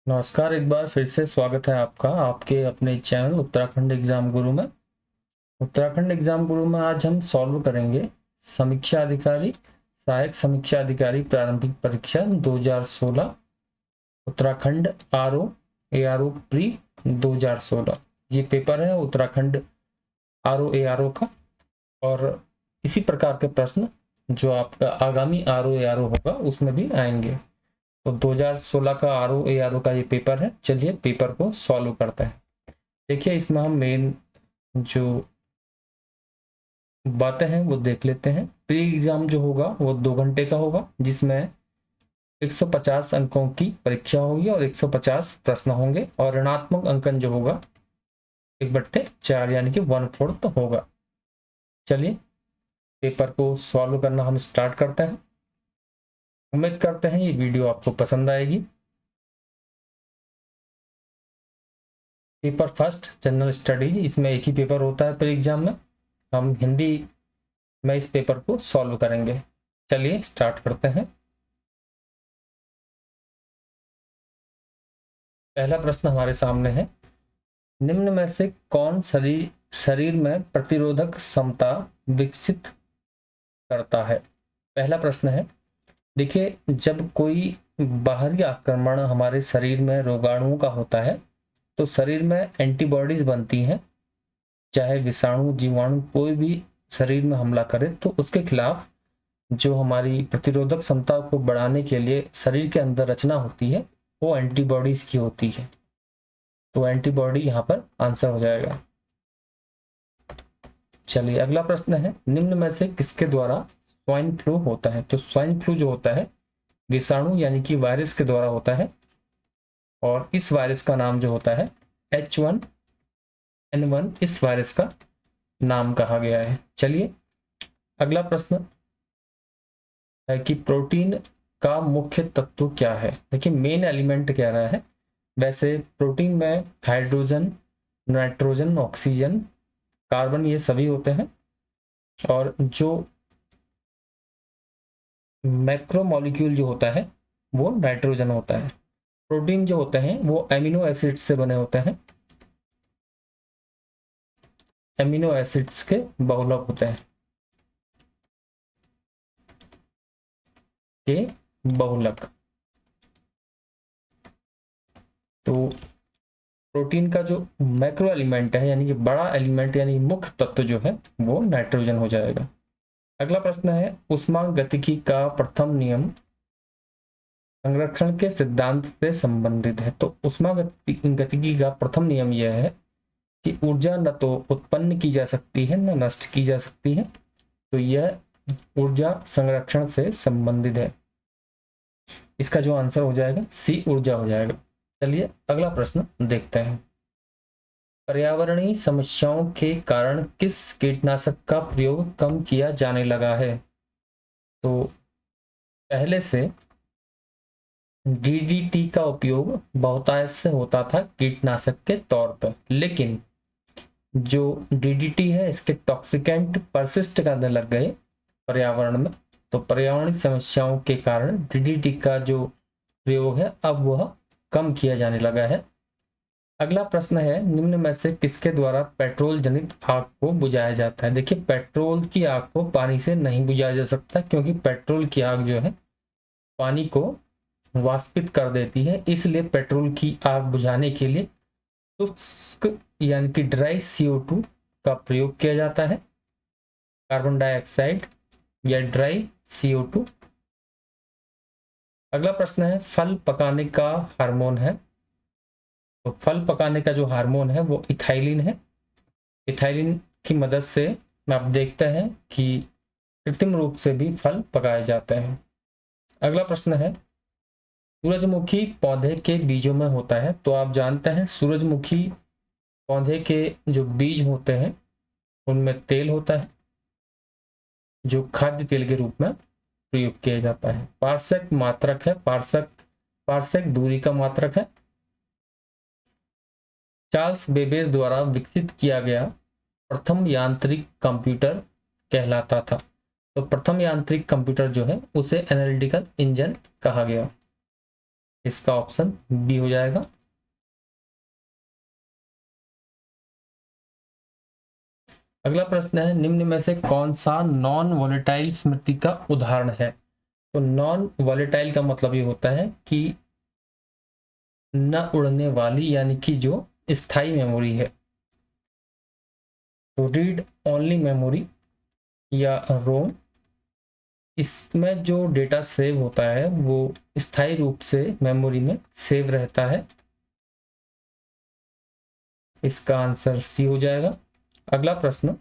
नमस्कार, एक बार फिर से स्वागत है आपका आपके अपने चैनल उत्तराखंड एग्जाम गुरु में। उत्तराखंड एग्जाम गुरु में आज हम सॉल्व करेंगे समीक्षा अधिकारी, सहायक समीक्षा अधिकारी प्रारंभिक परीक्षा 2016 उत्तराखंड आरओ एआरओ प्री 2016। ये पेपर है उत्तराखंड आरओ एआरओ का। और इसी प्रकार के प्रश्न जो आपका आगामी आरओ एआरओ होगा उसमें भी आएंगे। तो 2016 का आरओ एआरओ का ये पेपर है। चलिए पेपर को सॉल्व करते हैं। देखिए इसमें हम मेन जो बातें हैं वो देख लेते हैं। प्री एग्जाम जो होगा वो 2 घंटे का होगा, जिसमें 150 अंकों की परीक्षा होगी और 150 प्रश्न होंगे और ऋणात्मक अंकन जो होगा 1/4 यानी कि 1/4 होगा। चलिए पेपर को सॉल्व करना हम स्टार्ट करते हैं। उम्मीद करते हैं ये वीडियो आपको पसंद आएगी। पेपर फर्स्ट जनरल स्टडी, इसमें एक ही पेपर होता है प्री एग्जाम में। हम हिंदी में इस पेपर को सॉल्व करेंगे। चलिए स्टार्ट करते हैं। पहला प्रश्न हमारे सामने है, निम्न में से कौन शरीर में प्रतिरोधक क्षमता विकसित करता है। पहला प्रश्न है, देखिए जब कोई बाहरी आक्रमण हमारे शरीर में रोगाणुओं का होता है तो शरीर में एंटीबॉडीज बनती हैं। चाहे विषाणु जीवाणु कोई भी शरीर में हमला करे तो उसके खिलाफ जो हमारी प्रतिरोधक क्षमता को बढ़ाने के लिए शरीर के अंदर रचना होती है वो एंटीबॉडीज की होती है। तो एंटीबॉडी यहाँ पर आंसर हो जाएगा। चलिए अगला प्रश्न है, निम्न में से किसके द्वारा स्वाइन फ्लू होता है। तो स्वाइन फ्लू जो होता है विषाणु यानी कि वायरस के द्वारा होता है और इस वायरस का नाम जो होता है H1N1 इस वायरस का नाम कहा गया है। चलिए अगला प्रश्न है कि प्रोटीन का मुख्य तत्व क्या है। देखिए मेन एलिमेंट कह रहा है। वैसे प्रोटीन में हाइड्रोजन, नाइट्रोजन, ऑक्सीजन, कार्बन ये सभी होते हैं और जो मैक्रोमोलिक्यूल जो होता है वो नाइट्रोजन होता है। प्रोटीन जो होते हैं वो एमिनो एसिड्स से बने होते हैं। एमिनो एसिड्स के बहुलक होते हैं के बहुलक। तो प्रोटीन का जो मैक्रो एलिमेंट है यानी कि बड़ा एलिमेंट यानी मुख्य तत्व जो है वो नाइट्रोजन हो जाएगा। अगला प्रश्न है, ऊष्मागतिकी का प्रथम नियम संरक्षण के सिद्धांत से संबंधित है। तो ऊष्मागतिकी का प्रथम नियम यह है कि ऊर्जा न तो उत्पन्न की जा सकती है न नष्ट की जा सकती है। तो यह ऊर्जा संरक्षण से संबंधित है। इसका जो आंसर हो जाएगा सी ऊर्जा हो जाएगा। चलिए अगला प्रश्न देखते हैं। पर्यावरणीय समस्याओं के कारण किस कीटनाशक का प्रयोग कम किया जाने लगा है। तो पहले से डीडीटी का उपयोग बहुतायत से होता था कीटनाशक के तौर पर, लेकिन जो डीडीटी है इसके टॉक्सिकेंट परसिस्ट करने लग गए पर्यावरण में। तो पर्यावरणीय समस्याओं के कारण डीडीटी का जो प्रयोग है अब वह कम किया जाने लगा है। अगला प्रश्न है, निम्न में से किसके द्वारा पेट्रोल जनित आग को बुझाया जाता है। देखिए पेट्रोल की आग को पानी से नहीं बुझाया जा सकता क्योंकि पेट्रोल की आग जो है पानी को वाष्पित कर देती है। इसलिए पेट्रोल की आग बुझाने के लिए शुष्क यानी कि ड्राई CO2 का प्रयोग किया जाता है, कार्बन डाइऑक्साइड या ड्राई CO2। अगला प्रश्न है, फल पकाने का हार्मोन है। तो फल पकाने का जो हार्मोन है वो इथाइलिन है। इथाइलिन की मदद से आप देखते हैं कि कृत्रिम रूप से भी फल पकाए जाते हैं। अगला प्रश्न है, सूरजमुखी पौधे के बीजों में होता है। तो आप जानते हैं सूरजमुखी पौधे के जो बीज होते हैं उनमें तेल होता है जो खाद्य तेल के रूप में प्रयोग किया जाता है। पारसेक मात्रक है, पारसेक दूरी का मात्रक है। चार्ल्स बेबेज द्वारा विकसित किया गया प्रथम यांत्रिक कंप्यूटर कहलाता था। तो प्रथम यांत्रिक कंप्यूटर जो है उसे एनालिटिकल इंजन कहा गया। इसका ऑप्शन बी हो जाएगा। अगला प्रश्न है, निम्न में से कौन सा नॉन वॉलेटाइल स्मृति का उदाहरण है? तो नॉन वॉलेटाइल का मतलब ये होता है कि न उड़ने वाली, यानी कि जो स्थायी मेमोरी है। तो रीड ओनली मेमोरी या रोम, इसमें जो डेटा सेव होता है वो स्थायी रूप से मेमोरी में सेव रहता है। इसका आंसर सी हो जाएगा। अगला प्रश्न,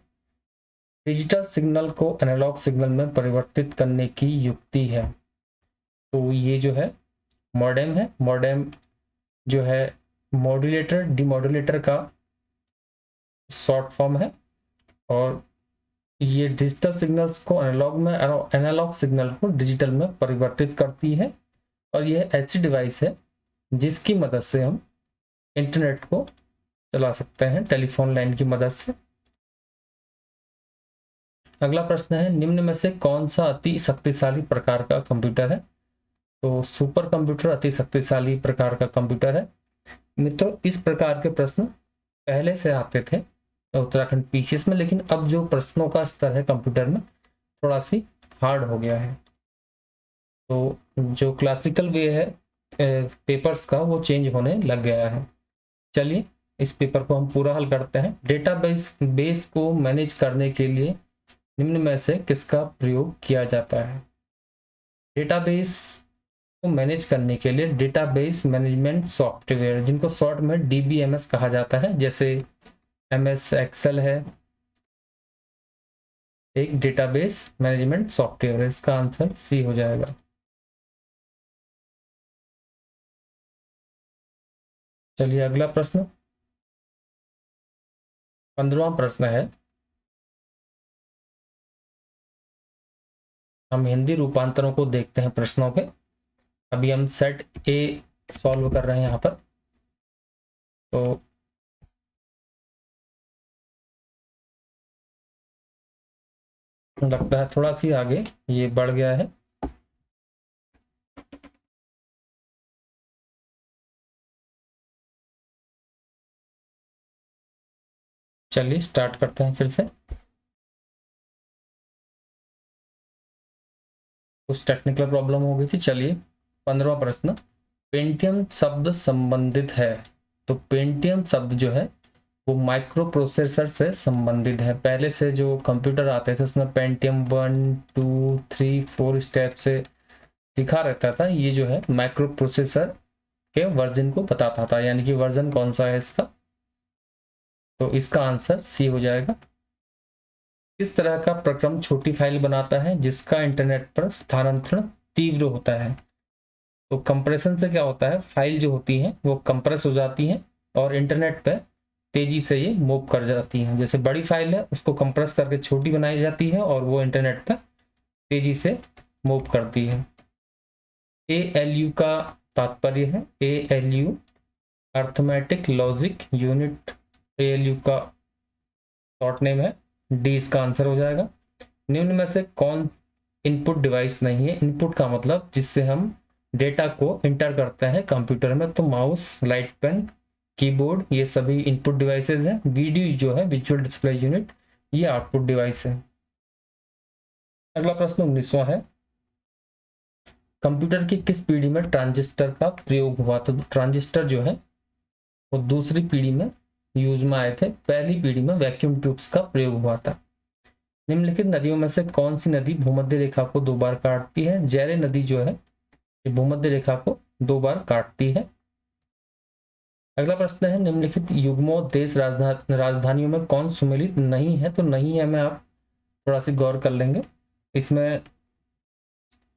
डिजिटल सिग्नल को एनालॉग सिग्नल में परिवर्तित करने की युक्ति है। तो ये जो है मॉडेम है। मॉडेम जो है मॉड्यूलेटर डिमॉड्यूलेटर का शॉर्ट फॉर्म है, और ये डिजिटल सिग्नल्स को एनालॉग में, एनालॉग सिग्नल को डिजिटल में परिवर्तित करती है। और यह ऐसी डिवाइस है जिसकी मदद से हम इंटरनेट को चला सकते हैं टेलीफोन लाइन की मदद से। अगला प्रश्न है, निम्न में से कौन सा अति शक्तिशाली प्रकार का कंप्यूटर है? तो सुपर कंप्यूटर अति शक्तिशाली प्रकार का कंप्यूटर है। मित्रों, इस प्रकार के प्रश्न पहले से आते थे उत्तराखंड पीसीएस में, लेकिन अब जो प्रश्नों का स्तर है कंप्यूटर में थोड़ा सी हार्ड हो गया है। तो जो क्लासिकल वे है पेपर्स का, वो चेंज होने लग गया है। चलिए इस पेपर को हम पूरा हल करते हैं। डेटाबेस को मैनेज करने के लिए निम्न में से किसका प्रयोग किया जाता है? डेटाबेस को मैनेज करने के लिए डेटाबेस मैनेजमेंट सॉफ्टवेयर, जिनको शॉर्ट में डीबीएमएस कहा जाता है, जैसे एमएस एक्सेल है, एक डेटाबेस मैनेजमेंट सॉफ्टवेयर है। इसका आंसर सी हो जाएगा। चलिए अगला प्रश्न, 15वां प्रश्न है। हम हिंदी रूपांतरों को देखते हैं प्रश्नों के। अभी हम सेट ए सॉल्व कर रहे हैं यहाँ पर। तो लगता है थोड़ा सी आगे ये बढ़ गया है। चलिए स्टार्ट करते हैं फिर से। कुछ टेक्निकल प्रॉब्लम हो गई थी। चलिए 15वां प्रश्न, पेंटियम शब्द संबंधित है। तो पेंटियम शब्द जो है वो माइक्रो प्रोसेसर से संबंधित है। पहले से जो कंप्यूटर आते थे उसमें पेंटियम 1 2 3 4 स्टेप से लिखा रहता था। ये जो है माइक्रो प्रोसेसर के वर्जन को बताता था, यानी कि वर्जन कौन सा है इसका। तो इसका आंसर सी हो जाएगा। इस तरह का प्रक्रम छोटी फाइल बनाता है जिसका इंटरनेट पर स्थानांतरण तीव्र होता है। तो कंप्रेशन से क्या होता है, फाइल जो होती है वो कंप्रेस हो जाती है और इंटरनेट पे तेजी से ये मूव कर जाती हैं। जैसे बड़ी फाइल है उसको कंप्रेस करके छोटी बनाई जाती है और वो इंटरनेट पे तेजी से मूव करती है। ALU का तात्पर्य है, ALU arithmetic logic unit, ALU का शॉर्ट नेम है। डी इसका आंसर हो जाएगा। निम्न में से कौन इनपुट डिवाइस नहीं है? इनपुट का मतलब जिससे हम डेटा को इंटर करते हैं कंप्यूटर में। तो माउस, लाइट पेन, कीबोर्ड, ये सभी इनपुट डिवाइसेस हैं। वीडियो जो है विजुअल डिस्प्ले यूनिट, ये आउटपुट डिवाइस है। अगला प्रश्न 19वां है, कंप्यूटर की किस पीढ़ी में ट्रांजिस्टर का प्रयोग हुआ? तो ट्रांजिस्टर जो है वो दूसरी पीढ़ी में यूज में आए थे। पहली पीढ़ी में वैक्यूम ट्यूब्स का प्रयोग हुआ था। निम्नलिखित नदियों में से कौन सी नदी भूमध्य रेखा को 2 बार काटती है? जैरे नदी जो है ये भूमध्य रेखा को 2 बार काटती है। अगला प्रश्न है, निम्नलिखित युग्मों देश राजधानियों में कौन सुमेलित नहीं है? तो नहीं है में आप थोड़ा सी गौर कर लेंगे। इसमें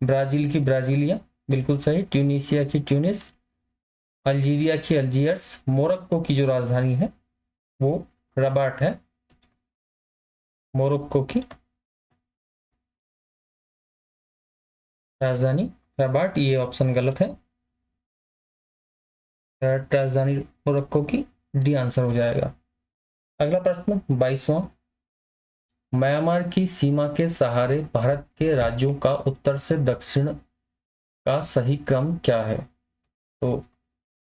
ब्राजील की ब्राजीलिया बिल्कुल सही, ट्यूनिशिया की ट्यूनिस, अल्जीरिया की अल्जीयर्स, मोरक्को की जो राजधानी है वो रबाट है, मोरक्को की राजधानी रबाट। ये ऑप्शन गलत है, राजधानी मोरक्को की, डी आंसर हो जाएगा। अगला प्रश्न 22वां, म्यांमार की सीमा के सहारे भारत के राज्यों का उत्तर से दक्षिण का सही क्रम क्या है? तो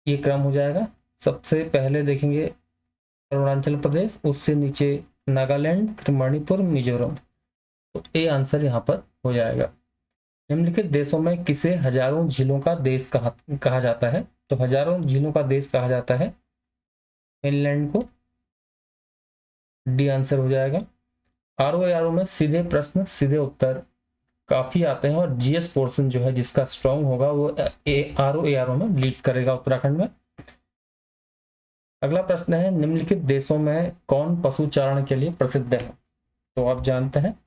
ये क्रम हो जाएगा। सबसे पहले देखेंगे अरुणाचल प्रदेश, उससे नीचे नागालैंड, फिर मणिपुर, मिजोरम। तो ए आंसर यहाँ पर हो जाएगा। निम्नलिखित देशों में किसे हजारों झीलों का देश कहा जाता है? तो हजारों झीलों का देश कहा जाता है फिनलैंड को। डी आंसर हो जाएगा। आरओ में सीधे प्रश्न सीधे उत्तर काफी आते हैं, और जीएस पोर्शन जो है जिसका स्ट्रांग होगा वो आरओ में लीड करेगा उत्तराखंड में। अगला प्रश्न है, निम्नलिखित देशों में कौन पशु चारण के लिए प्रसिद्ध है? तो आप जानते हैं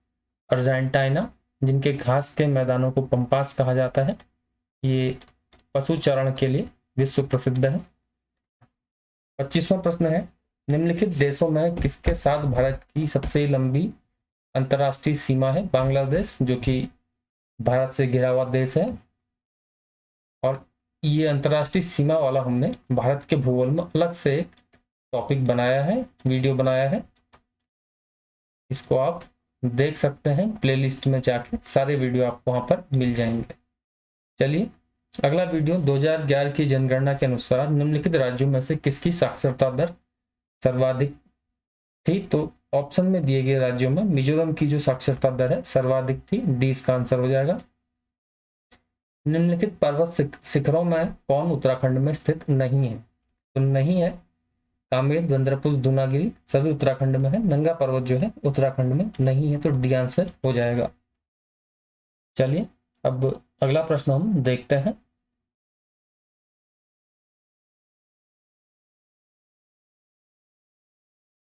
अर्जेंटीना, जिनके घास के मैदानों को पंपास कहा जाता है, ये पशु चारण के लिए विश्व प्रसिद्ध है। 25वां प्रश्न है, निम्नलिखित देशों में किसके साथ भारत की सबसे लंबी अंतर्राष्ट्रीय सीमा है? बांग्लादेश, जो कि भारत से घिरा हुआ देश है, और ये अंतर्राष्ट्रीय सीमा वाला हमने भारत के भूगोल में अलग से एक टॉपिक बनाया है, वीडियो बनाया है। इसको आप देख सकते हैं प्लेलिस्ट में जाके, सारे वीडियो आपको वहां पर मिल जाएंगे। चलिए अगला वीडियो, 2011 की जनगणना के अनुसार निम्नलिखित राज्यों में से किसकी साक्षरता दर सर्वाधिक थी? तो ऑप्शन में दिए गए राज्यों में मिजोरम की जो साक्षरता दर है सर्वाधिक थी। डी इसका आंसर हो जाएगा। निम्नलिखित पर्वत शिखरों में कौन उत्तराखंड में स्थित नहीं है? तो नहीं है कामेर, बंदरपुर, दूनागिरी सभी उत्तराखंड में है। नंगा पर्वत जो है उत्तराखंड में नहीं है, तो डी आंसर हो जाएगा। चलिए अब अगला प्रश्न हम देखते हैं।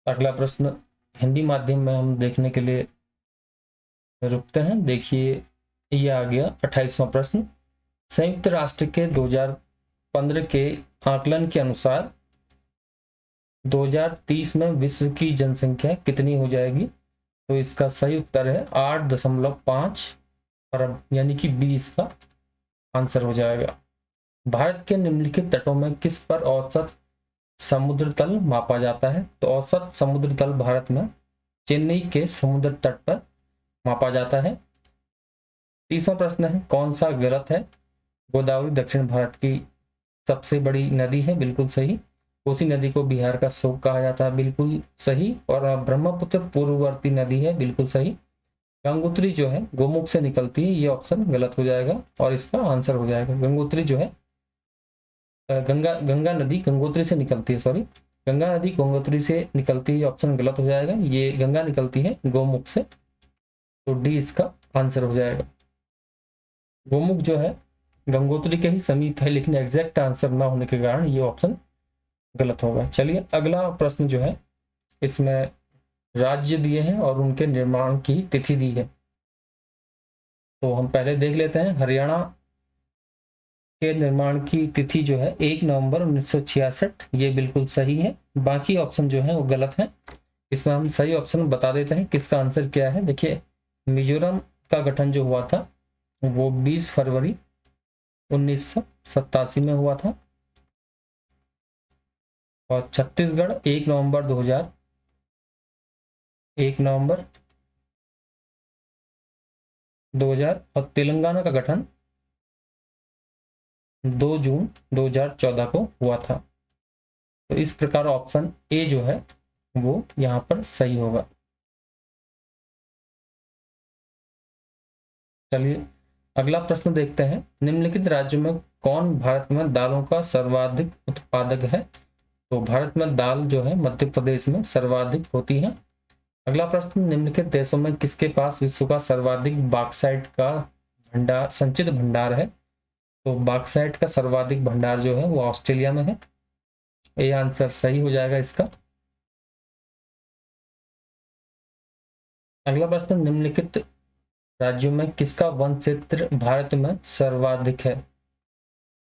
अगला प्रश्न हिंदी माध्यम में हम देखने के लिए रुकते हैं। देखिए ये आ गया 28वां प्रश्न। संयुक्त राष्ट्र के 2015 के आकलन के अनुसार 2030 में विश्व की जनसंख्या कितनी हो जाएगी? तो इसका सही उत्तर है 8.5 अरब, यानी कि 20 का आंसर हो जाएगा। भारत के निम्नलिखित तटों में किस पर औसत समुद्र तल मापा जाता है? तो औसत समुद्र तल भारत में चेन्नई के समुद्र तट पर मापा जाता है। 30वां प्रश्न है, कौन सा गलत है? गोदावरी दक्षिण भारत की सबसे बड़ी नदी है, बिल्कुल सही। कोसी नदी को बिहार का शोक कहा जाता है, बिल्कुल सही। और ब्रह्मपुत्र पूर्ववर्ती नदी है, बिल्कुल सही। गंगोत्री जो है गोमुख से निकलती है, ये ऑप्शन गलत हो जाएगा, और इसका आंसर हो जाएगा गंगोत्री जो है गंगा नदी गंगोत्री से निकलती है, सॉरी गंगा नदी गंगोत्री से निकलती है, ऑप्शन गलत हो जाएगा। ये गंगा निकलती है गोमुख से, तो डी इसका आंसर हो जाएगा। गोमुख जो है गंगोत्री के ही समीप है, लेकिन एग्जैक्ट आंसर ना होने के कारण ये ऑप्शन गलत होगा। चलिए अगला प्रश्न जो है, इसमें राज्य दिए हैं और उनके निर्माण की तिथि दी है। तो हम पहले देख लेते हैं। हरियाणा के निर्माण की तिथि जो है 1 नवंबर 1966, ये बिल्कुल सही है। बाकी ऑप्शन जो है वो गलत है। इसमें हम सही ऑप्शन बता देते हैं किसका आंसर क्या है। देखिए मिजोरम का गठन जो हुआ था वो 20 फरवरी 1987 में हुआ था, और छत्तीसगढ़ 1 नवंबर 2000, और तेलंगाना का गठन 2 जून 2014 को हुआ था। तो इस प्रकार ऑप्शन ए जो है वो यहाँ पर सही होगा। चलिए अगला प्रश्न देखते हैं। निम्नलिखित राज्यों में कौन भारत में दालों का सर्वाधिक उत्पादक है? तो भारत में दाल जो है मध्य प्रदेश में सर्वाधिक होती है। अगला प्रश्न, निम्नलिखित देशों में किसके पास विश्व का सर्वाधिक बॉक्साइट का भंडार संचित भंडार है? तो बॉक्साइट का सर्वाधिक भंडार जो है वो ऑस्ट्रेलिया में है। ये आंसर सही हो जाएगा इसका। अगला प्रश्न, निम्नलिखित राज्यों में किसका वन क्षेत्र भारत में सर्वाधिक है?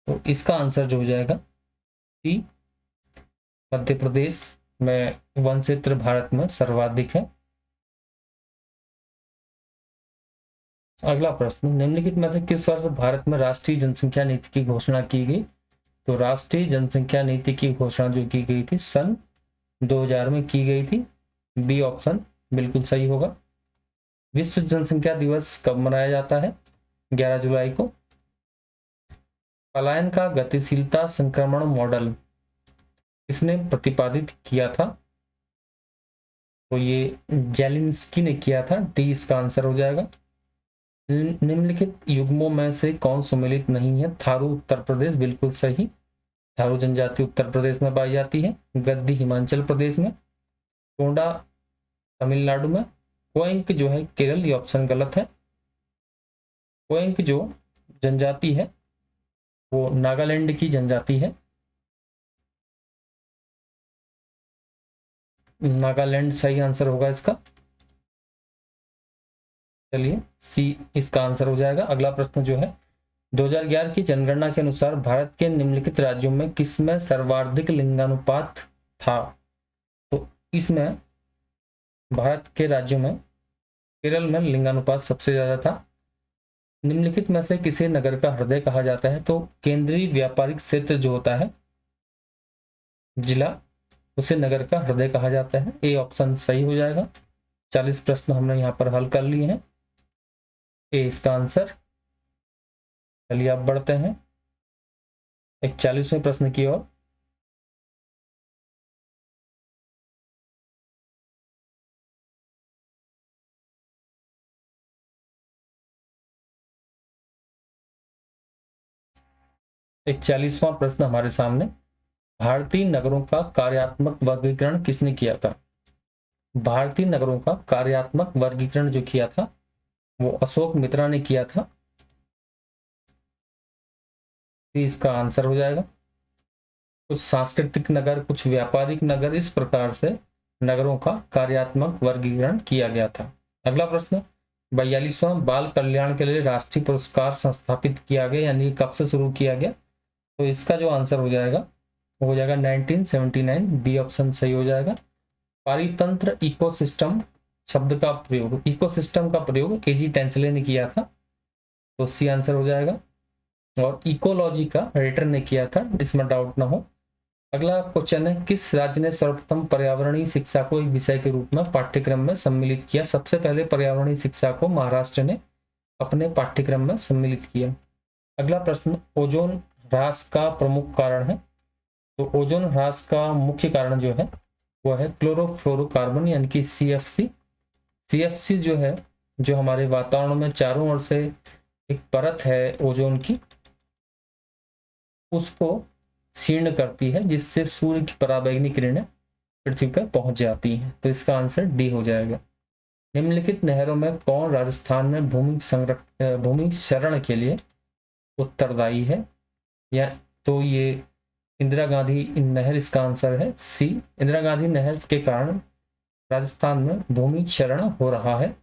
तो इसका आंसर जो हो जाएगा कि मध्य प्रदेश में वन क्षेत्र भारत में सर्वाधिक है। अगला प्रश्न, निम्नलिखित में से किस वर्ष भारत में राष्ट्रीय जनसंख्या नीति की घोषणा की गई? तो राष्ट्रीय जनसंख्या नीति की घोषणा जो की गई थी सन 2000 में की गई थी। बी ऑप्शन बिल्कुल सही होगा। विश्व जनसंख्या दिवस कब मनाया जाता है? 11 जुलाई को। पलायन का गतिशीलता संक्रमण मॉडल किसने प्रतिपादित किया था? तो ये जेलिंस्की ने किया था। डी इसका आंसर हो जाएगा। निम्नलिखित युग्मों में से कौन सुमेलित नहीं है? थारू उत्तर प्रदेश बिल्कुल सही। थारू जनजाति उत्तर प्रदेश में पाई जाती है। गद्दी हिमाचल प्रदेश में, टोंडा तमिलनाडु में, कोइंक जो है केरल, ये ऑप्शन गलत है। कोइंक जो जनजाति है वो नागालैंड की जनजाति है। नागालैंड सही आंसर होगा इसका। चलिए सी इसका आंसर हो जाएगा। अगला प्रश्न जो है 2011 की जनगणना के अनुसार भारत के निम्नलिखित राज्यों में किसमें सर्वाधिक लिंगानुपात था? तो इसमें भारत के राज्यों में केरल में लिंगानुपात सबसे ज्यादा था। निम्नलिखित में से किसे नगर का हृदय कहा जाता है? तो केंद्रीय व्यापारिक क्षेत्र जो होता है जिला, उसे नगर का हृदय कहा जाता है। ए ऑप्शन सही हो जाएगा। 40 प्रश्न हमने यहाँ पर हल कर लिए हैं। ए इसका आंसर। चलिए अब बढ़ते हैं 41वें प्रश्न की ओर। एक 40वां प्रश्न हमारे सामने। भारतीय नगरों का कार्यात्मक वर्गीकरण किसने किया था? भारतीय नगरों का कार्यात्मक वर्गीकरण जो किया था वो अशोक मित्रा ने किया था। इसका आंसर हो जाएगा। कुछ सांस्कृतिक नगर, कुछ व्यापारिक नगर, इस प्रकार से नगरों का कार्यात्मक वर्गीकरण किया गया था। अगला प्रश्न 42वां बाल कल्याण के लिए राष्ट्रीय पुरस्कार संस्थापित किया गया, यानी कब से शुरू किया गया? तो इसका जो आंसर हो जाएगा वो हो जाएगा 1979। बी ऑप्शन सही हो जाएगा। पारितंत्र इकोसिस्टम शब्द का प्रयोग, इकोसिस्टम का प्रयोग एजी टेंसले ने किया था, तो सी आंसर हो जाएगा। और इकोलॉजी का रिटर ने किया था, इसमें डाउट ना हो। अगला क्वेश्चन है किस राज्य ने सर्वप्रथम पर्यावरणीय शिक्षा को एक विषय के रूप में पाठ्यक्रम में सम्मिलित किया? सबसे पहले पर्यावरणीय शिक्षा को महाराष्ट्र ने अपने पाठ्यक्रम में सम्मिलित किया। अगला प्रश्न ओजोन ह्रास का प्रमुख कारण है। तो ओजोन ह्रास का मुख्य कारण जो है वो है क्लोरोफ्लोरोकार्बन यानी कि CFC। CFC जो है, जो हमारे वातावरण में चारों ओर से एक परत है ओजोन की, उसको क्षीण करती है, जिससे सूर्य की पराबैंगनी किरणें पृथ्वी पर पहुंच जाती हैं। तो इसका आंसर डी हो जाएगा। निम्नलिखित नहरों में कौन राजस्थान में भूमि क्षरण के लिए उत्तरदायी है? या तो ये इंदिरा गांधी नहर इसका आंसर है। सी इंदिरा गांधी नहर के कारण राजस्थान में भूमि क्षरण हो रहा है।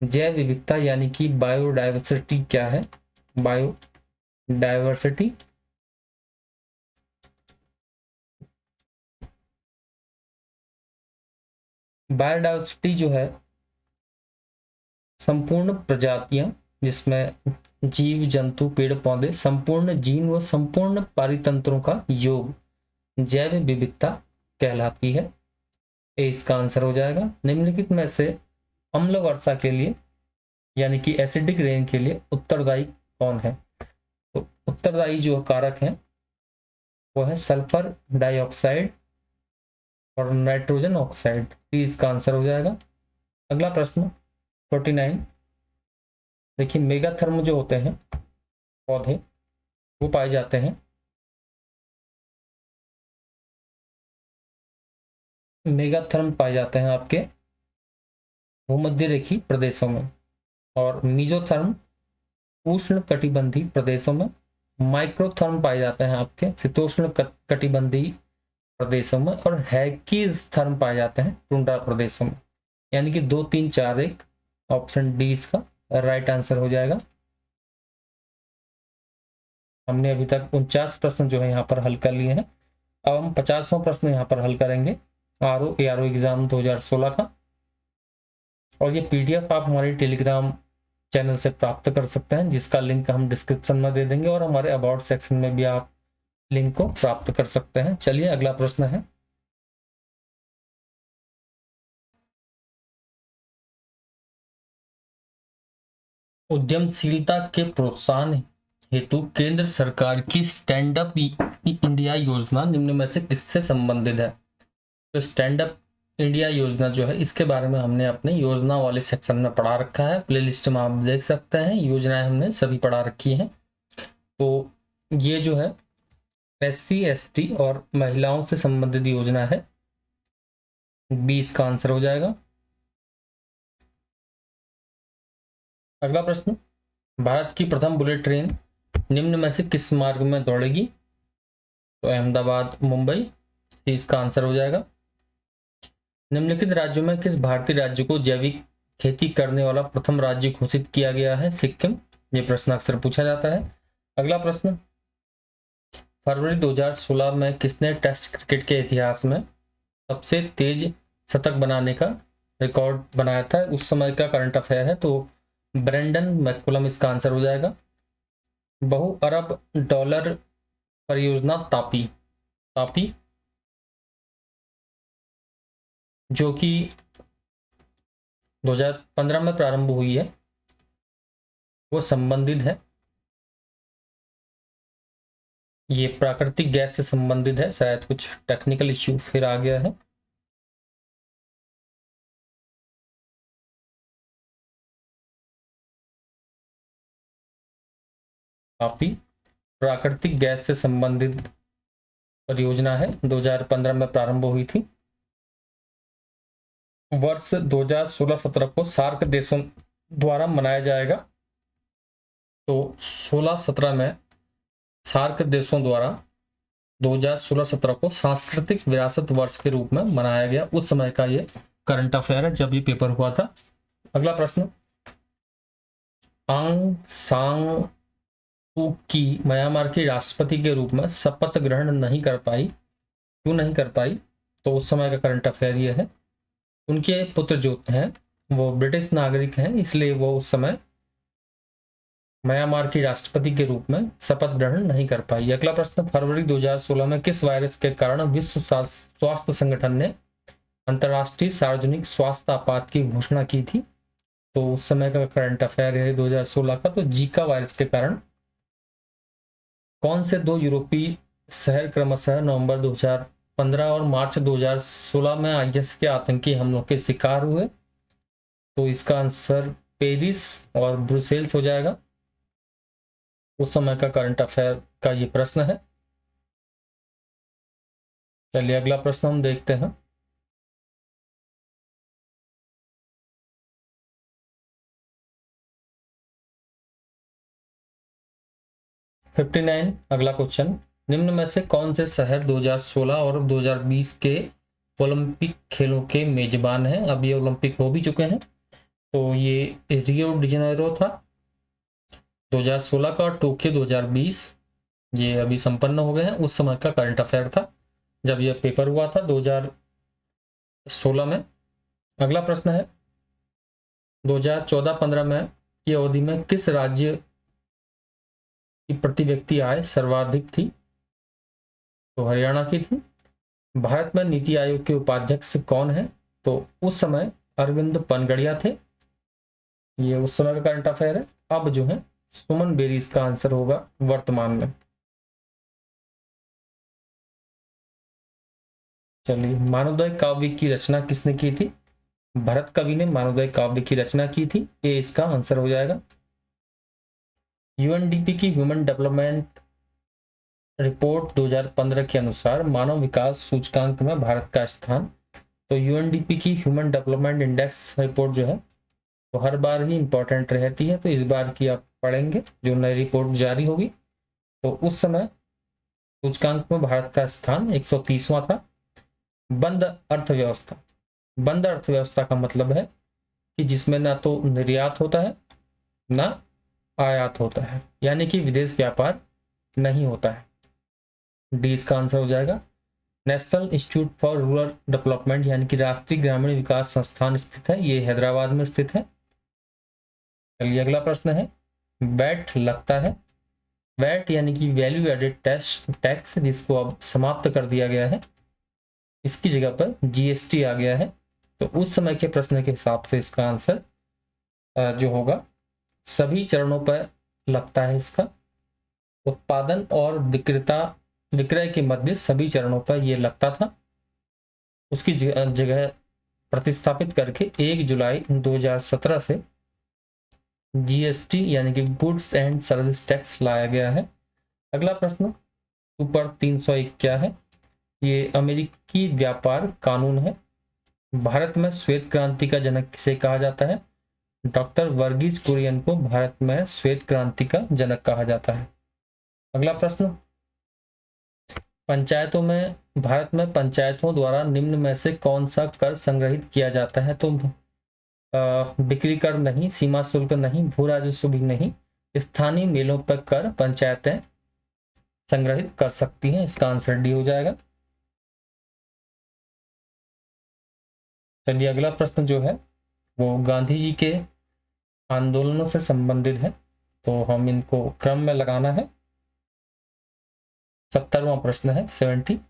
जैव विविधता यानी कि बायोडाइवर्सिटी क्या है? बायोडाइवर्सिटी बायोडाइवर्सिटी जो है संपूर्ण प्रजातियां, जिसमें जीव जंतु पेड़ पौधे, संपूर्ण जीन व संपूर्ण पारितंत्रों का योग जैव विविधता कहलाती है। ए इसका आंसर हो जाएगा। निम्नलिखित में से अम्ल वर्षा के लिए यानी कि एसिडिक रेन के लिए उत्तरदायी कौन है? तो उत्तरदायी जो कारक है वो है सल्फर डाइऑक्साइड और नाइट्रोजन ऑक्साइड। इसका आंसर हो जाएगा। अगला प्रश्न 49। देखिए मेगाथर्म जो होते हैं पौधे वो पाए जाते हैं मेगाथर्म पाए जाते हैं आपके भूमध्य रेखीय प्रदेशों में, और मीजोथर्म उष्ण कटिबंधीय प्रदेशों में, माइक्रोथर्म पाए जाते हैं आपके शीतोष्ण कटिबंधीय प्रदेशों में, और हैकीज थर्म पाए जाते हैं टुंड्रा प्रदेशों में। यानी कि 2 3 4 1 ऑप्शन डी इसका राइट आंसर हो जाएगा। हमने अभी तक 49 प्रश्न जो है यहाँ पर हल कर लिए हैं। अब हम 50वां प्रश्न यहाँ पर हल करेंगे ARO एग्जाम 2016 का। और ये PDF आप हमारे टेलीग्राम चैनल से प्राप्त कर सकते हैं, जिसका लिंक हम डिस्क्रिप्शन में दे देंगे, और हमारे अबाउट सेक्शन में भी आप लिंक को प्राप्त कर सकते हैं। चलिए अगला प्रश्न है उद्यमशीलता के प्रोत्साहन हेतु केंद्र सरकार की स्टैंड अप इंडिया योजना निम्न में से किससे संबंधित है? तो स्टैंड अप इंडिया योजना जो है इसके बारे में हमने अपने योजना वाले सेक्शन में पढ़ा रखा है, प्लेलिस्ट में आप देख सकते हैं। योजनाएं हमने सभी पढ़ा रखी हैं। तो ये जो है SC ST और महिलाओं से संबंधित योजना है। 20 का आंसर हो जाएगा। अगला प्रश्न, भारत की प्रथम बुलेट ट्रेन निम्न में से किस मार्ग में दौड़ेगी? तो अहमदाबाद मुंबई, इसका आंसर हो जाएगा। निम्नलिखित राज्यों में किस भारतीय राज्य को जैविक खेती करने वाला प्रथम राज्य घोषित किया गया है? सिक्किम। ये प्रश्न अक्सर पूछा जाता है। अगला प्रश्न, फरवरी 2016 में किसने टेस्ट क्रिकेट के इतिहास में सबसे तेज शतक बनाने का रिकॉर्ड बनाया था? उस समय का करंट अफेयर है, तो ब्रेंडन मैकुलम इसका आंसर हो जाएगा। बहु अरब डॉलर परियोजना तापी तापी जो कि 2015 में प्रारंभ हुई है, वो संबंधित है, ये प्राकृतिक गैस से संबंधित है। शायद कुछ टेक्निकल इश्यू फिर आ गया है। तापी प्राकृतिक गैस से संबंधित परियोजना है, 2015 में प्रारंभ हुई थी। वर्ष 2016-17 को सार्क देशों द्वारा मनाया जाएगा। तो 16-17 में सार्क देशों द्वारा 2016-17 को सांस्कृतिक विरासत वर्ष के रूप में मनाया गया। उस समय का ये करंट अफेयर है जब ये पेपर हुआ था। अगला प्रश्न, आंग सांग सू की म्यांमार की राष्ट्रपति के रूप में शपथ ग्रहण नहीं कर पाई, क्यों नहीं कर पाई? तो उस समय का करंट अफेयर ये है, उनके पुत्र जो हैं वो ब्रिटिश नागरिक हैं, इसलिए वो उस समय म्यांमार की राष्ट्रपति के रूप में शपथ ग्रहण नहीं कर पाई। अगला प्रश्न, फरवरी 2016 में किस वायरस के कारण विश्व स्वास्थ्य संगठन ने अंतर्राष्ट्रीय सार्वजनिक स्वास्थ्य आपात की घोषणा की थी? तो उस समय का करंट अफेयर है 2016 का। तो जीका वायरस के कारण कौन से 2 यूरोपीय शहर क्रमशः नवंबर 2015 और मार्च 2016 में IS के आतंकी हमलों के शिकार हुए? तो इसका आंसर पेरिस और ब्रुसेल्स हो जाएगा। उस समय का करंट अफेयर का ये प्रश्न है। चलिए अगला प्रश्न हम देखते हैं। अगला क्वेश्चन, निम्न में से कौन से शहर 2016 और 2020 के ओलंपिक खेलों के मेजबान हैं? अब ये ओलंपिक हो भी चुके हैं। तो ये रियो डी जेनेरो था 2016 का, और टोक्यो 2020 ये अभी संपन्न हो गए हैं। उस समय का करंट अफेयर था जब यह पेपर हुआ था 2016 में। अगला प्रश्न है, 2014-15 में की अवधि में किस राज्य की प्रति व्यक्ति आय सर्वाधिक थी? तो हरियाणा की थी। भारत में नीति आयोग के उपाध्यक्ष कौन है? तो उस समय अरविंद पनगड़िया थे। ये उस समय का करंट अफेयर है। अब जो है सुमन बेरी इसका आंसर होगा वर्तमान में। चलिए, मानवोदय काव्य की रचना किसने की थी? भरत कवि ने मानवोदय काव्य की रचना की थी। ये इसका आंसर हो जाएगा। UNDP की ह्यूमन डेवलपमेंट रिपोर्ट 2015 के अनुसार मानव विकास सूचकांक में भारत का स्थान। तो UNDP की ह्यूमन डेवलपमेंट इंडेक्स रिपोर्ट जो है तो हर बार ही इंपॉर्टेंट रहती है, तो इस बार की आप पढ़ेंगे जो नई रिपोर्ट जारी होगी। तो उस समय सूचकांक में भारत का स्थान 130वां था। बंद अर्थव्यवस्था, बंद अर्थव्यवस्था का मतलब है कि जिसमें ना तो निर्यात होता है ना आयात होता है, यानी कि विदेश व्यापार नहीं होता है। डी इसका आंसर हो जाएगा। National institute for rural development यानी कि राष्ट्रीय ग्रामीण विकास संस्थान स्थित है, ये हैदराबाद में स्थित है। चलिए अगला प्रश्न है, वैट लगता है, वैट यानी कि वैल्यू एडेड टैक्स जिसको अब समाप्त कर दिया गया है, इसकी जगह पर GST आ गया है। तो उस समय के प्रश्न के हिसाब से इसका आंसर जो होगा सभी चरणों पर लगता है इसका। उत्पादन और विक्रय के मध्य सभी चरणों पर यह लगता था। उसकी जगह प्रतिस्थापित करके 1 जुलाई 2017 से जीएसटी यानी कि गुड्स एंड सर्विस टैक्स लाया गया है। अगला प्रश्न ऊपर 301 क्या है? ये अमेरिकी व्यापार कानून है। भारत में श्वेत क्रांति का जनक किसे कहा जाता है? डॉक्टर वर्गीज कुरियन को भारत में श्वेत क्रांति का जनक कहा जाता है। अगला प्रश्न, पंचायतों में भारत में पंचायतों द्वारा निम्न में से कौन सा कर संग्रहित किया जाता है? तो बिक्री कर नहीं, सीमा शुल्क नहीं, भू राजस्व भी नहीं, स्थानीय मेलों पर कर पंचायतें संग्रहित कर सकती हैं। इसका आंसर डी हो जाएगा। चलिए अगला प्रश्न जो है वो गांधी जी के आंदोलनों से संबंधित है, तो हम इनको क्रम में लगाना है। 70वां प्रश्न है 70।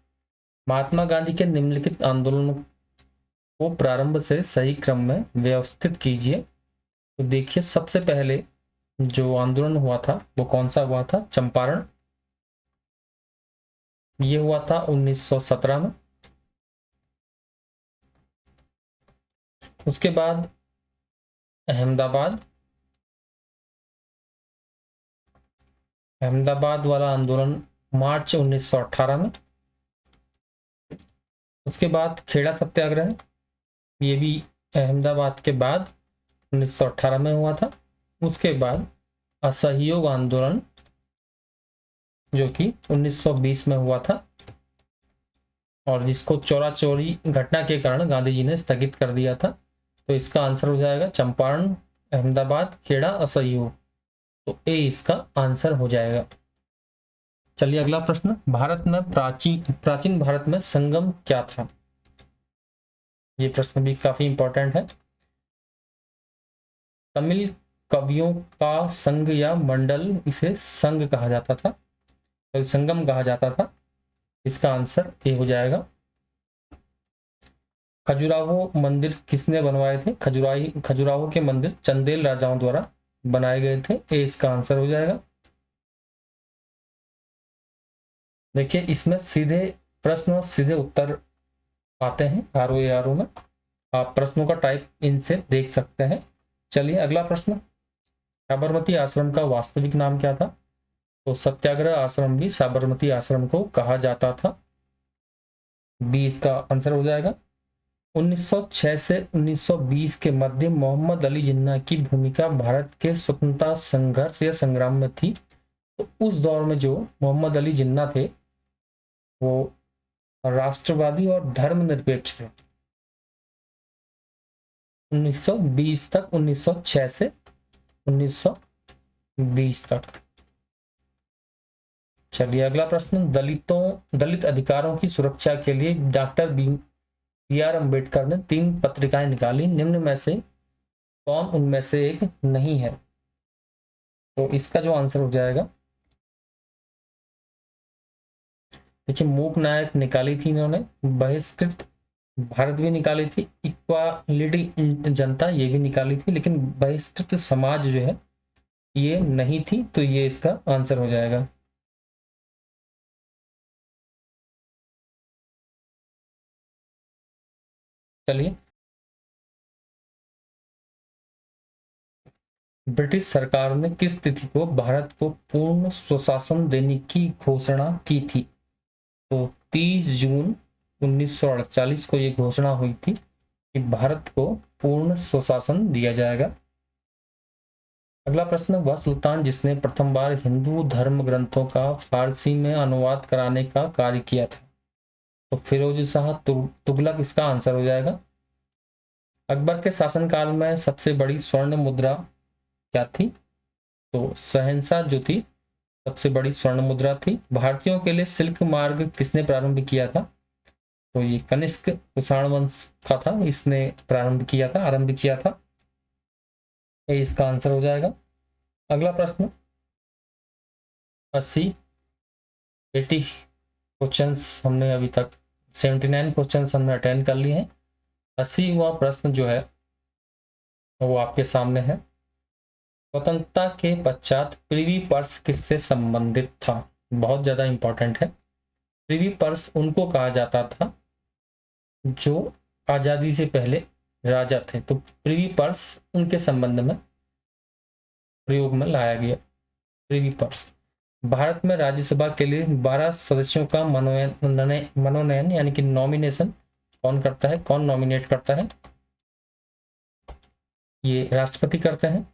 महात्मा गांधी के निम्नलिखित आंदोलनों को प्रारंभ से सही क्रम में व्यवस्थित कीजिए। तो देखिए सबसे पहले जो आंदोलन हुआ था वो कौन सा हुआ था? चंपारण। ये हुआ था 1917 में। उसके बाद अहमदाबाद वाला आंदोलन मार्च 1918 में। उसके बाद खेड़ा सत्याग्रह, ये भी अहमदाबाद के बाद 1918 में हुआ था। उसके बाद असहयोग आंदोलन जो कि 1920 में हुआ था और जिसको चौरा चौरी घटना के कारण गांधी जी ने स्थगित कर दिया था। तो इसका आंसर हो जाएगा चंपारण, अहमदाबाद, खेड़ा, असहयोग। तो ए इसका आंसर हो जाएगा। चलिए अगला प्रश्न, भारत में प्राचीन भारत में संगम क्या था? ये प्रश्न भी काफी इंपॉर्टेंट है। तमिल कवियों का संघ या मंडल, इसे संघ कहा जाता था, तो संगम कहा जाता था। इसका आंसर ए हो जाएगा। खजुराहो मंदिर किसने बनवाए थे? खजुराहो के मंदिर चंदेल राजाओं द्वारा बनाए गए थे। ए इसका आंसर हो जाएगा। देखिए इसमें सीधे प्रश्न और सीधे उत्तर आते हैं आरओ में। आप प्रश्नों का टाइप इनसे देख सकते हैं। चलिए अगला प्रश्न, साबरमती आश्रम का वास्तविक नाम क्या था? तो सत्याग्रह आश्रम भी साबरमती आश्रम को कहा जाता था। बी इसका आंसर हो जाएगा। 1906 से 1920 के मध्य मोहम्मद अली जिन्ना की भूमिका भारत के स्वतंत्रता संघर्ष या संग्राम में थी। तो उस दौर में जो मोहम्मद अली जिन्ना थे वो राष्ट्रवादी और धर्मनिरपेक्ष थे। 1920 तक, 1906 से 1920 तक। चलिए अगला प्रश्न, दलित अधिकारों की सुरक्षा के लिए डॉक्टर बी आर अम्बेडकर ने 3 पत्रिकाएं निकाली, निम्न में से कौन उनमें से एक नहीं है? तो इसका जो आंसर हो जाएगा, देखिए मूक नायक निकाली थी इन्होंने, बहिष्कृत भारत भी निकाली थी, इक्वालिटी जनता ये भी निकाली थी, लेकिन बहिष्कृत समाज जो है ये नहीं थी। तो ये इसका आंसर हो जाएगा। चलिए, ब्रिटिश सरकार ने किस तिथि को भारत को पूर्ण स्वशासन देने की घोषणा की थी? तो 30 जून 1948 को ये घोषणा हुई थी कि भारत को पूर्ण स्वशासन दिया जाएगा। अगला प्रश्न, वह सुल्तान जिसने प्रथम बार हिंदू धर्म ग्रंथों का फारसी में अनुवाद कराने का कार्य किया था? तो फिरोज शाह तुगलक इसका आंसर हो जाएगा। अकबर के शासनकाल में सबसे बड़ी स्वर्ण मुद्रा क्या थी? तो शहंशाह जो थी सबसे बड़ी स्वर्ण मुद्रा थी। भारतीयों के लिए सिल्क मार्ग किसने प्रारंभ किया था? तो ये कनिष्क कुषाण वंश का था, इसने आरंभ किया था। ये इसका आंसर हो जाएगा। अगला प्रश्न, 80 क्वेश्चंस हमने अभी तक 79 क्वेश्चंस हमने अटेंड कर लिए हैं। 80वां प्रश्न जो है वो आपके सामने है। स्वतंत्रता के पश्चात प्रिवी पर्स किससे संबंधित था? बहुत ज्यादा इंपॉर्टेंट है। प्रिवी पर्स उनको कहा जाता था जो आजादी से पहले राजा थे, तो प्रिवी पर्स उनके संबंध में प्रयोग में लाया गया। Privy purse. भारत में राज्यसभा के लिए 12 सदस्यों का मनोनयन यानी कि नॉमिनेशन कौन करता है, कौन नॉमिनेट करता है? ये राष्ट्रपति करते हैं।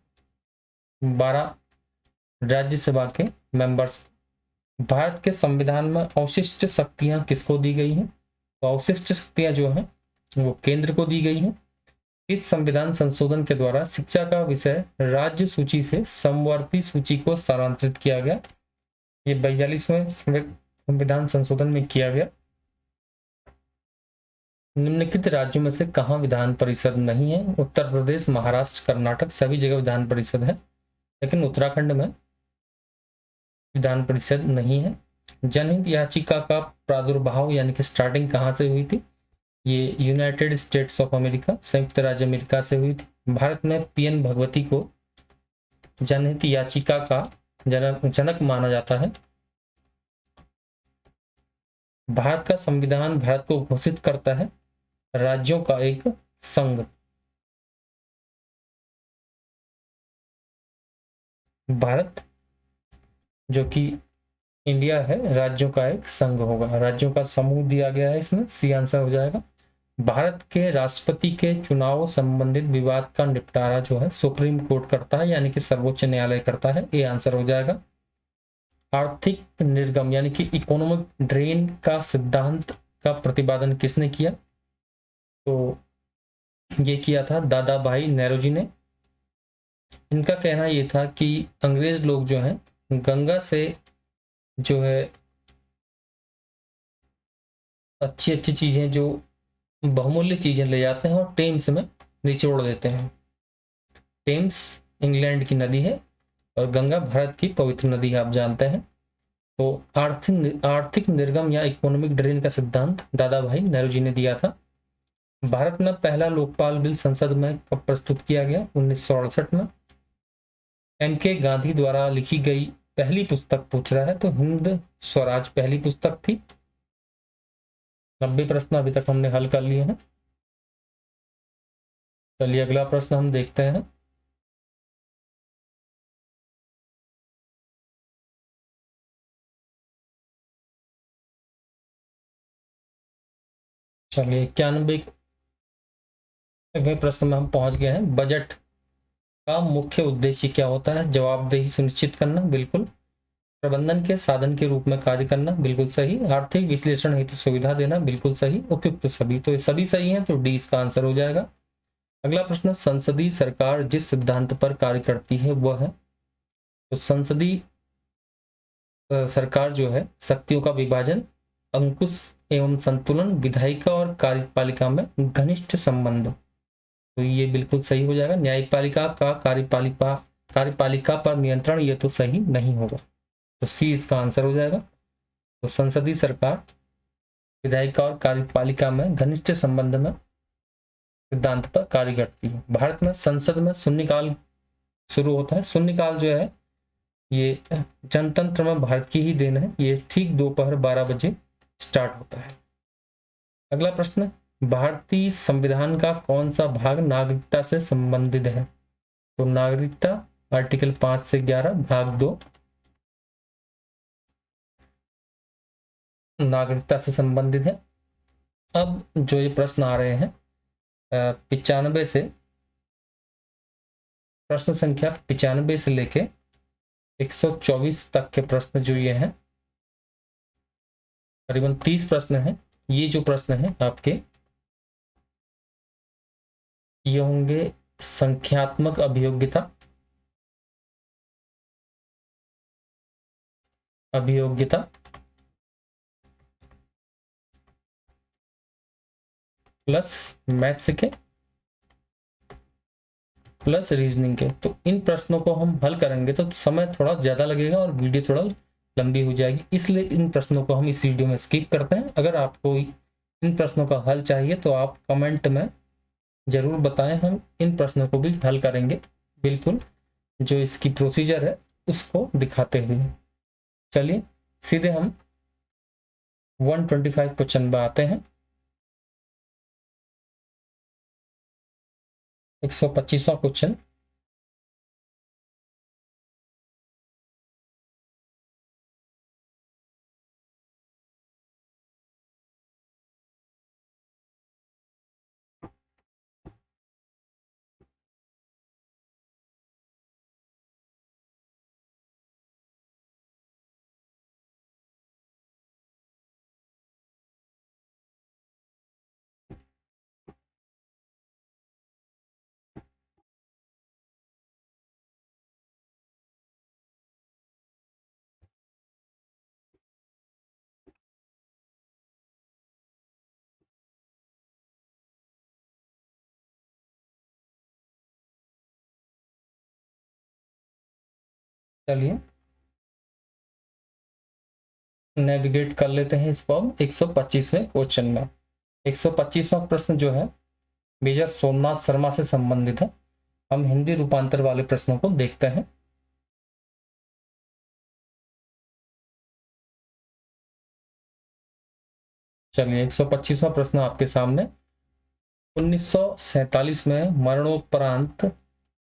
12 राज्यसभा के मेंबर्स। भारत के संविधान में अवशिष्ट शक्तियां किसको दी गई हैं? तो अवशिष्ट शक्तियां जो हैं वो केंद्र को दी गई हैं। इस संविधान संशोधन के द्वारा शिक्षा का विषय राज्य सूची से समवर्ती सूची को स्थानांतरित किया गया। ये 42वें संविधान संशोधन में किया गया। निम्नलिखित राज्यों में से कहाँ विधान परिषद नहीं है? उत्तर प्रदेश, महाराष्ट्र, कर्नाटक, सभी जगह विधान परिषद है, लेकिन उत्तराखंड में विधान परिषद नहीं है। जनहित याचिका का प्रादुर्भाव यानी कि स्टार्टिंग कहाँ से हुई थी? ये यूनाइटेड स्टेट्स ऑफ अमेरिका, संयुक्त राज्य अमेरिका से हुई थी। भारत में पीएन भगवती को जनहित याचिका का जनक माना जाता है। भारत का संविधान भारत को घोषित करता है राज्यों का एक संघ। भारत जो कि इंडिया है, राज्यों का एक संघ होगा, राज्यों का समूह दिया गया है इसमें, सी आंसर हो जाएगा। भारत के राष्ट्रपति के चुनाव संबंधित विवाद का निपटारा जो है सुप्रीम कोर्ट करता है, यानी कि सर्वोच्च न्यायालय करता है, ये आंसर हो जाएगा। आर्थिक निर्गम यानी कि इकोनॉमिक ड्रेन का सिद्धांत का प्रतिपादन किसने किया? तो ये किया था दादा भाई नेहरू ने। इनका कहना ये था कि अंग्रेज लोग जो हैं गंगा से जो है अच्छी अच्छी चीजें, जो बहुमूल्य चीजें ले जाते हैं और टेम्स में निचोड़ देते हैं। टेम्स इंग्लैंड की नदी है और गंगा भारत की पवित्र नदी है, आप जानते हैं। तो आर्थिक निर्गम या इकोनॉमिक ड्रेन का सिद्धांत दादा भाई नेहरू जी ने दिया था। भारत में पहला लोकपाल बिल संसद में कब प्रस्तुत किया गया? 1968 में। एम.के. गांधी द्वारा लिखी गई पहली पुस्तक पूछ रहा है, तो हिंद स्वराज पहली पुस्तक थी। 90 प्रश्न अभी तक हमने हल कर लिए हैं। चलिए अगला प्रश्न हम देखते हैं। चलिए 91वें प्रश्न में हम पहुंच गए हैं। बजट का मुख्य उद्देश्य क्या होता है? जवाबदेही सुनिश्चित करना, बिल्कुल। प्रबंधन के साधन के रूप में कार्य करना, बिल्कुल सही। आर्थिक विश्लेषण हेतु सुविधा देना, बिल्कुल सही। उपयुक्त सभी, तो सभी सही हैं, तो डी इसका आंसर हो जाएगा। अगला प्रश्न, संसदीय सरकार जिस सिद्धांत पर कार्य करती है वह है? तो संसदीय सरकार जो है शक्तियों का विभाजन, अंकुश एवं संतुलन, विधायिका और कार्यपालिका में घनिष्ठ संबंध, तो ये बिल्कुल सही हो जाएगा। न्यायपालिका का कार्यपालिका पर नियंत्रण, ये तो सही नहीं होगा, तो सी इसका आंसर हो जाएगा। तो संसदीय सरकार विधायिका और कार्यपालिका में घनिष्ठ संबंध में सिद्धांत पर कार्य करती है। भारत में संसद में शून्यकाल शुरू होता है। शून्यकाल जो है ये जनतंत्र में भारत की ही देन है, ये ठीक दोपहर 12 बजे स्टार्ट होता है। अगला प्रश्न, भारतीय संविधान का कौन सा भाग नागरिकता से संबंधित है? तो नागरिकता आर्टिकल 5 से 11 भाग 2 नागरिकता से संबंधित है। अब जो ये प्रश्न आ रहे हैं 95 से, प्रश्न संख्या 95 से लेके 124 तक के प्रश्न जो ये हैं, करीबन 30 प्रश्न हैं। ये जो प्रश्न हैं आपके, ये होंगे संख्यात्मक अभियोग्यता, प्लस मैथ्स के प्लस रीजनिंग के। तो इन प्रश्नों को हम हल करेंगे तो समय थोड़ा ज़्यादा लगेगा और वीडियो थोड़ा लंबी हो जाएगी, इसलिए इन प्रश्नों को हम इस वीडियो में स्किप करते हैं। अगर आपको इन प्रश्नों का हल चाहिए तो आप कमेंट में ज़रूर बताएं, हम इन प्रश्नों को भी हल करेंगे, बिल्कुल। जो इसकी प्रोसीजर है उसको दिखाते हुए। चलिए सीधे हम 125 क्वेश्चन में आते हैं। 125वां क्वेश्चन, चलिए नेविगेट कर लेते हैं इस फॉर्म 125वें क्वेश्चन में। 125वां प्रश्न जो है मेजर सोमनाथ शर्मा से संबंधित है। हम हिंदी रूपांतर वाले प्रश्नों को देखते हैं। चलिए 125वां प्रश्न आपके सामने। 1947 में मरणोपरांत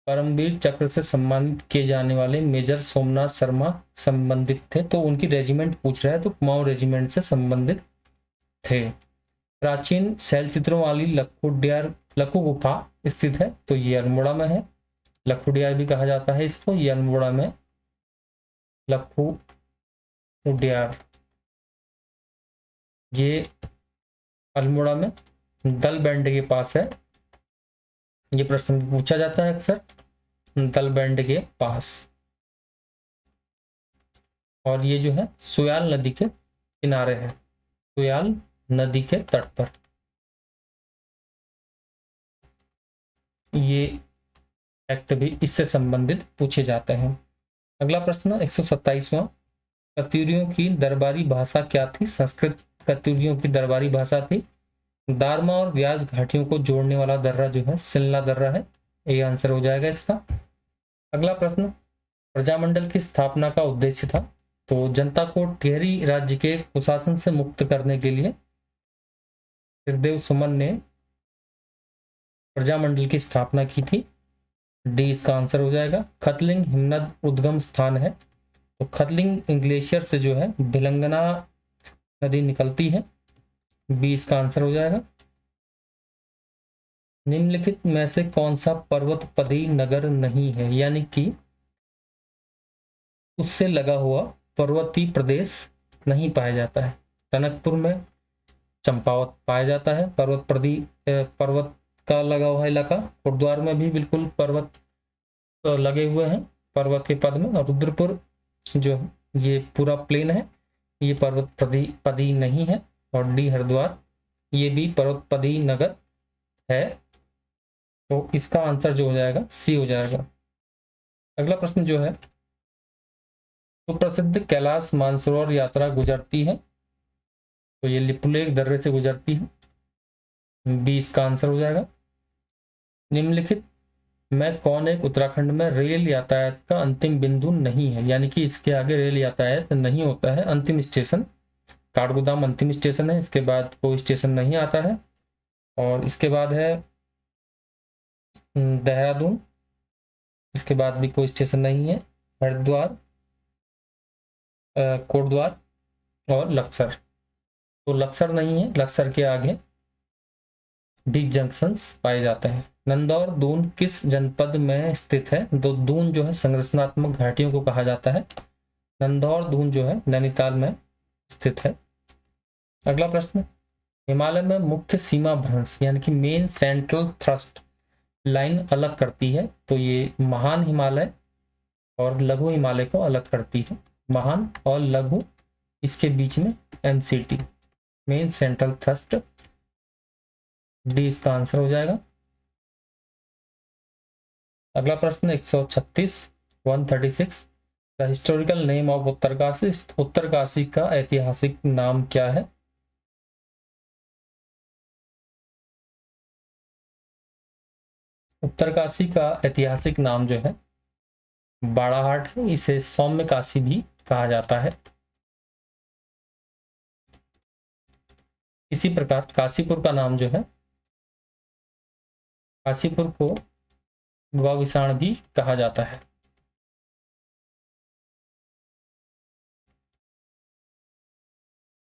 परमवीर चक्र से सम्मानित किए जाने वाले मेजर सोमनाथ शर्मा संबंधित थे, तो उनकी रेजिमेंट पूछ रहा है, तो कुमाऊं रेजिमेंट से संबंधित थे। प्राचीन शैल चित्रों वाली लखुडियार लखु गुफा स्थित है, तो ये अल्मोड़ा में है। लखुडियार भी कहा जाता है इसको, ये अल्मोड़ा में लखुडियार, ये अल्मोड़ा में दल बैंड के पास है। ये प्रश्न पूछा जाता है अक्सर, दल बैंड के पास। और ये जो है सुयाल नदी के किनारे है, सुयाल नदी के तट पर। ये फैक्ट भी इससे संबंधित पूछे जाते हैं। अगला प्रश्न 127वां, कत्यूरियों की दरबारी भाषा क्या थी? संस्कृत कत्यूरियों की दरबारी भाषा थी। दारमा और व्यास घाटियों को जोड़ने वाला दर्रा जो है सिल्ला दर्रा है, ये आंसर हो जाएगा इसका। अगला प्रश्न, प्रजामंडल की स्थापना का उद्देश्य था? तो जनता को टिहरी राज्य के कुशासन से मुक्त करने के लिए हृदय सुमन ने प्रजामंडल की स्थापना की थी। डी इसका आंसर हो जाएगा। खतलिंग हिमनद उद्गम स्थान है, तो खतलिंग ग्लेशियर से जो है भिलंगना नदी निकलती है। बी इसका आंसर हो जाएगा। निम्नलिखित में से कौन सा पर्वतपदी नगर नहीं है, यानी कि उससे लगा हुआ पर्वतीय प्रदेश नहीं पाया जाता है? टनकपुर में चंपावत पाया जाता है, पर्वत का लगा हुआ इलाका। कोटद्वार में भी बिल्कुल पर्वत लगे हुए हैं पर्वत के पद में। और रुद्रपुर जो ये पूरा प्लेन है, ये पर्वत पदी नहीं है। और डी हरिद्वार, ये भी पर्वतपदी नगर है, तो इसका आंसर जो हो जाएगा सी हो जाएगा। अगला प्रश्न जो है, तो प्रसिद्ध कैलाश मानसरोवर यात्रा गुजरती है, तो ये लिपुलेख दर्रे से गुजरती है। बी इसका आंसर हो जाएगा। निम्नलिखित में कौन एक उत्तराखंड में रेल यातायात का अंतिम बिंदु नहीं है, यानी कि इसके आगे रेल यातायात नहीं होता है। अंतिम स्टेशन काठगोदाम अंतिम स्टेशन है, इसके बाद कोई स्टेशन नहीं आता है। और इसके बाद है देहरादून, इसके बाद भी कोई स्टेशन नहीं है। हरिद्वार, कोटद्वार और लक्सर, तो लक्सर नहीं है, लक्सर के आगे डी जंक्शंस पाए जाते हैं। नंदौर दून किस जनपद में स्थित है? तो दून जो है संरचनात्मक घाटियों को कहा जाता है। नंदौर दून जो है नैनीताल में स्थित है। अगला प्रश्न, हिमालय में मुख्य सीमा भ्रंश यानी कि मेन सेंट्रल थ्रस्ट लाइन अलग करती है, तो ये महान हिमालय और लघु हिमालय को अलग करती है। महान और लघु, इसके बीच में MCT, main central thrust. D इसका आंसर हो जाएगा। अगला प्रश्न 136, 136, the historical name of Uttarkashi, Uttarkashi का ऐतिहासिक नाम क्या है? उत्तरकाशी का ऐतिहासिक नाम जो है बाड़ाहाट है, इसे सौम्य काशी भी कहा जाता है। इसी प्रकार काशीपुर का नाम जो है, काशीपुर को गौविसाण भी कहा जाता है।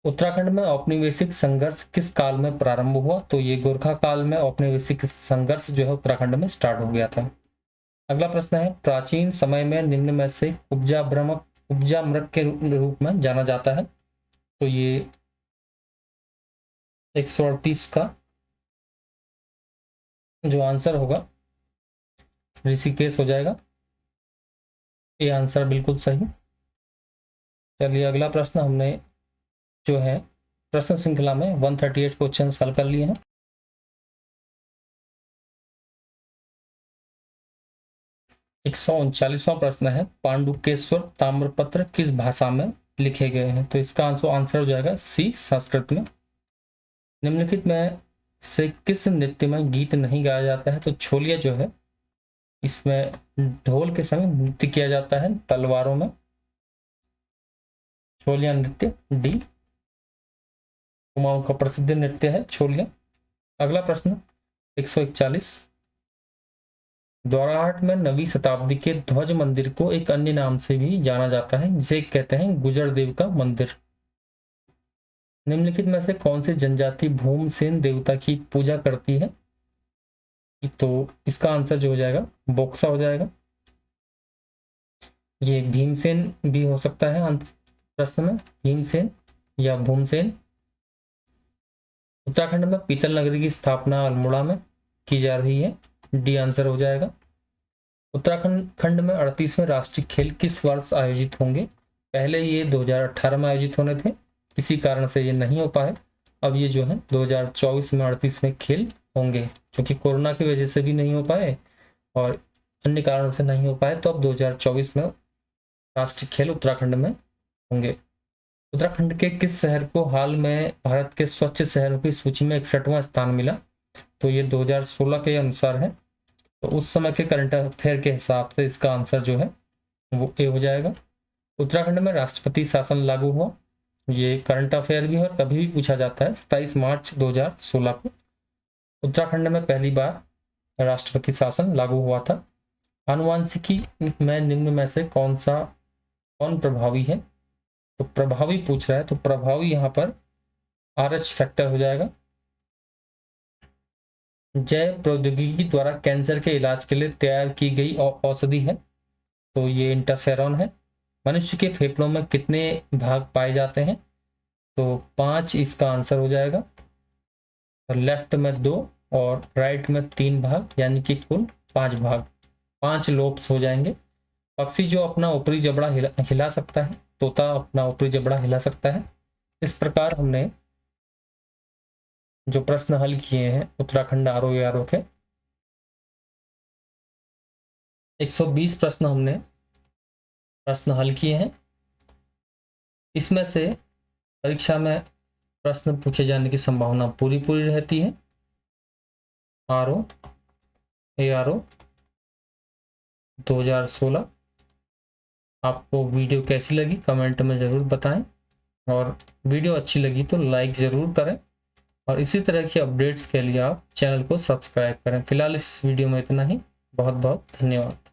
उत्तराखंड में औपनिवेशिक संघर्ष किस काल में प्रारंभ हुआ? तो ये गोरखा काल में औपनिवेशिक संघर्ष जो है उत्तराखंड में स्टार्ट हो गया था। अगला प्रश्न है, प्राचीन समय में निम्न में से उपजा मृग के रूप में जाना जाता है? तो ये 138 का जो आंसर होगा ऋषिकेश हो जाएगा। ये आंसर बिल्कुल सही। चलिए अगला प्रश्न हमने जो है प्रश्न श्रृंखला में 138 क्वेश्चन हल कर लिए हैं। एक 139वां प्रश्न है, पांडुकेश्वर ताम्रपत्र किस भाषा में लिखे गए हैं? तो इसका आंसर हो जाएगा सी, संस्कृत में। निम्नलिखित में से किस नृत्य में गीत नहीं गाया जाता है? तो छोलिया जो है, इसमें ढोल के समय नृत्य किया जाता है तलवारों में, छोलिया नृत्य डी। कुमाऊं का प्रसिद्ध नृत्य है छोलिया। अगला प्रश्न 141, द्वाराहाट में 9वीं शताब्दी के ध्वज मंदिर को एक अन्य नाम से भी जाना जाता है, जिसे कहते हैं गुजर देव का मंदिर। निम्नलिखित में से कौन सी जनजाति भूमसेन देवता की पूजा करती है? तो इसका आंसर जो हो जाएगा बोक्सा हो जाएगा। ये भीमसेन भी हो सकता है प्रश्न में, भीमसेन या भूमसेन। उत्तराखंड में पीतल नगरी की स्थापना अल्मोड़ा में की जा रही है, डी आंसर हो जाएगा। उत्तराखंड में 38वें राष्ट्रीय खेल किस वर्ष आयोजित होंगे? पहले ये 2018 में आयोजित होने थे, किसी कारण से ये नहीं हो पाए। अब ये जो है 2024 में 38वें खेल होंगे, क्योंकि कोरोना की वजह से भी नहीं हो पाए और अन्य कारणों से नहीं हो पाए, तो अब 2024 में राष्ट्रीय खेल उत्तराखंड में होंगे। उत्तराखंड के किस शहर को हाल में भारत के स्वच्छ शहरों की सूची में 61वां स्थान मिला? तो ये 2016 के अनुसार है, तो उस समय के करंट अफेयर के हिसाब से इसका आंसर जो है वो ए हो जाएगा। उत्तराखंड में राष्ट्रपति शासन लागू हुआ, ये करंट अफेयर भी है और कभी भी पूछा जाता है। 27 मार्च 2016 को उत्तराखंड में पहली बार राष्ट्रपति शासन लागू हुआ था। आनुवांशिकी में निम्न में से कौन प्रभावी है? तो प्रभावी पूछ रहा है, तो प्रभावी यहाँ पर RH फैक्टर हो जाएगा। जैव प्रौद्योगिकी द्वारा कैंसर के इलाज के लिए तैयार की गई औषधि है, तो ये इंटरफेरॉन है। मनुष्य के फेफड़ों में कितने भाग पाए जाते हैं? तो 5 इसका आंसर हो जाएगा। और लेफ्ट में 2 और राइट में 3 भाग, यानी कि कुल 5 भाग, 5 लोब्स हो जाएंगे। पक्षी जो अपना ऊपरी जबड़ा हिला सकता है, तोता अपना ऊपरी जबड़ा हिला सकता है। इस प्रकार हमने जो प्रश्न हल किए हैं उत्तराखंड ROA के 120 प्रश्न हमने हल किए हैं। इसमें से परीक्षा में प्रश्न पूछे जाने की संभावना पूरी रहती है। ARO 2016। आपको वीडियो कैसी लगी कमेंट में ज़रूर बताएं, और वीडियो अच्छी लगी तो लाइक ज़रूर करें, और इसी तरह की अपडेट्स के लिए आप चैनल को सब्सक्राइब करें। फिलहाल इस वीडियो में इतना ही। बहुत बहुत धन्यवाद।